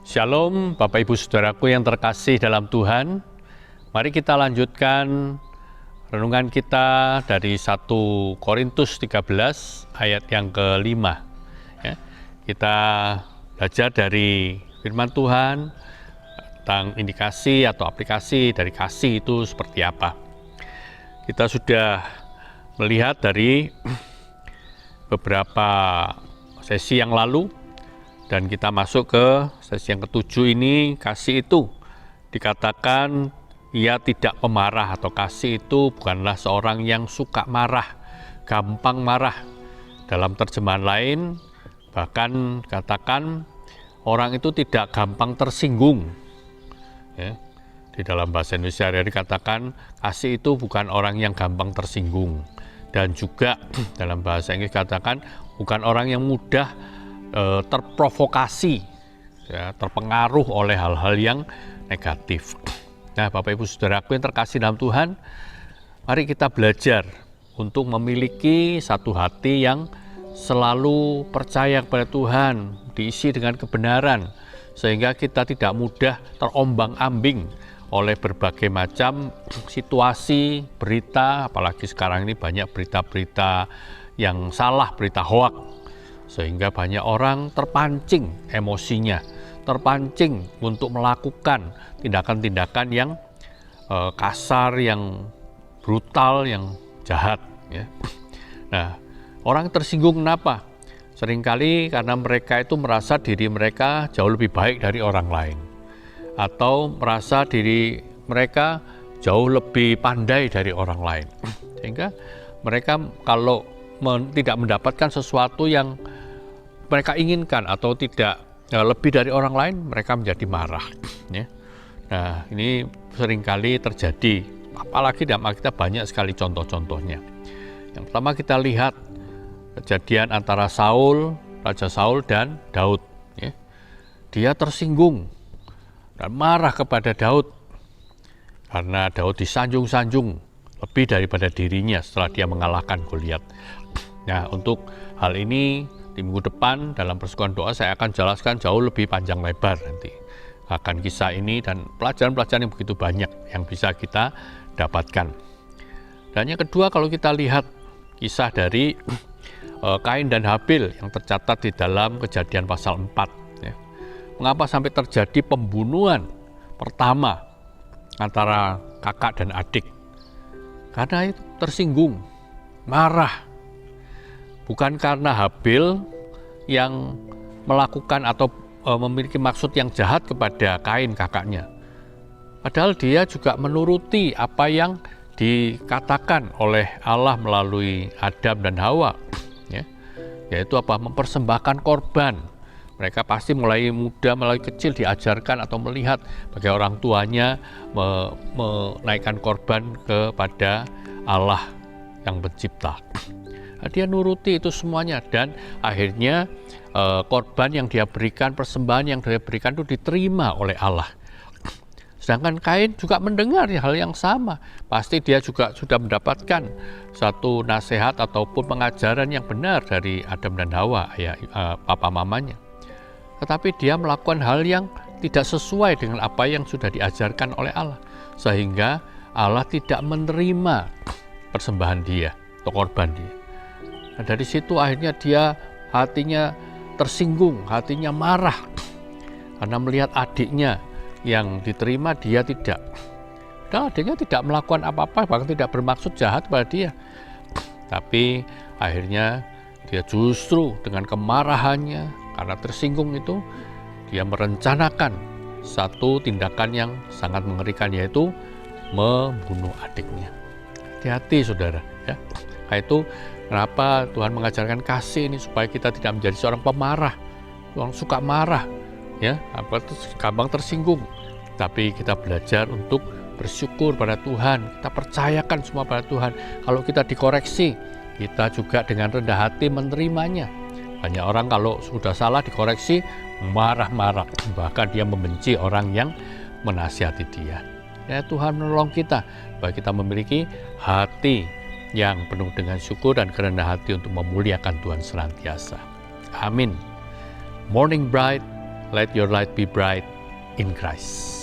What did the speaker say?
Shalom Bapak Ibu Saudaraku yang terkasih dalam Tuhan. Mari kita lanjutkan renungan kita dari 1 Korintus 13 ayat yang ke-5. Ya, kita belajar dari firman Tuhan tentang indikasi atau aplikasi dari kasih itu seperti apa. Kita sudah melihat dari beberapa sesi yang lalu, dan kita masuk ke sesi yang ke-7 ini. Kasih itu dikatakan ia tidak pemarah, atau kasih itu bukanlah seorang yang suka marah, gampang marah. Dalam terjemahan lain bahkan katakan orang itu tidak gampang tersinggung. Ya, di dalam bahasa Indonesia dikatakan kasih itu bukan orang yang gampang tersinggung. Dan juga dalam bahasa Inggris katakan bukan orang yang mudah terprovokasi, ya, terpengaruh oleh hal-hal yang negatif. Nah, Bapak Ibu Saudaraku yang terkasih dalam Tuhan, mari kita belajar untuk memiliki satu hati yang selalu percaya kepada Tuhan, diisi dengan kebenaran, sehingga kita tidak mudah terombang-ambing oleh berbagai macam situasi, berita, apalagi sekarang ini banyak berita-berita yang salah, berita hoaks, sehingga banyak orang terpancing emosinya, terpancing untuk melakukan tindakan-tindakan yang kasar, yang brutal, yang jahat. Ya. Nah, orang tersinggung kenapa? Seringkali karena mereka itu merasa diri mereka jauh lebih baik dari orang lain, atau merasa diri mereka jauh lebih pandai dari orang lain, sehingga mereka kalau tidak mendapatkan sesuatu yang mereka inginkan atau tidak lebih dari orang lain, mereka menjadi marah. Ya. Nah, ini seringkali terjadi, apalagi dalam Alkitab banyak sekali contoh-contohnya. Yang pertama kita lihat kejadian antara Raja Saul dan Daud. Ya. Dia tersinggung dan marah kepada Daud karena Daud disanjung-sanjung lebih daripada dirinya setelah dia mengalahkan Goliat. Nah, untuk hal ini di minggu depan dalam persekutuan doa saya akan jelaskan jauh lebih panjang lebar nanti akan kisah ini dan pelajaran-pelajaran yang begitu banyak yang bisa kita dapatkan. Dan yang kedua, kalau kita lihat kisah dari Kain dan Habil yang tercatat di dalam Kejadian pasal 4. Ya. Mengapa sampai terjadi pembunuhan pertama antara kakak dan adik? Karena itu tersinggung, marah. Bukan karena Habil yang melakukan atau memiliki maksud yang jahat kepada Kain kakaknya. Padahal dia juga menuruti apa yang dikatakan oleh Allah melalui Adam dan Hawa, ya, yaitu apa? Mempersembahkan korban. Mereka pasti mulai muda, mulai kecil diajarkan atau melihat bagi orang tuanya menaikkan korban kepada Allah yang pencipta. Dia nuruti itu semuanya, dan akhirnya korban yang dia berikan, persembahan yang dia berikan itu diterima oleh Allah. Sedangkan Kain juga mendengar hal yang sama. Pasti dia juga sudah mendapatkan satu nasihat ataupun pengajaran yang benar dari Adam dan Hawa, papa mamanya. Tetapi dia melakukan hal yang tidak sesuai dengan apa yang sudah diajarkan oleh Allah, sehingga Allah tidak menerima persembahan dia atau korban dia. Nah, dari situ akhirnya dia hatinya tersinggung, hatinya marah karena melihat adiknya yang diterima, dia tidak. Dan adiknya tidak melakukan apa-apa, bahkan tidak bermaksud jahat pada dia. Tapi akhirnya dia justru dengan kemarahannya karena tersinggung itu, dia merencanakan satu tindakan yang sangat mengerikan, yaitu membunuh adiknya. Hati-hati saudara, ya. Nah, itu kenapa Tuhan mengajarkan kasih ini, supaya kita tidak menjadi seorang pemarah, orang suka marah, ya, gampang tersinggung. Tapi kita belajar untuk bersyukur pada Tuhan, kita percayakan semua pada Tuhan. Kalau kita dikoreksi, kita juga dengan rendah hati menerimanya. Banyak orang kalau sudah salah dikoreksi, marah-marah, bahkan dia membenci orang yang menasihati dia. Ya, Tuhan menolong kita, bahwa kita memiliki hati yang penuh dengan syukur dan kerendahan hati untuk memuliakan Tuhan senantiasa. Amin. Morning Bright, Let your light be bright in Christ.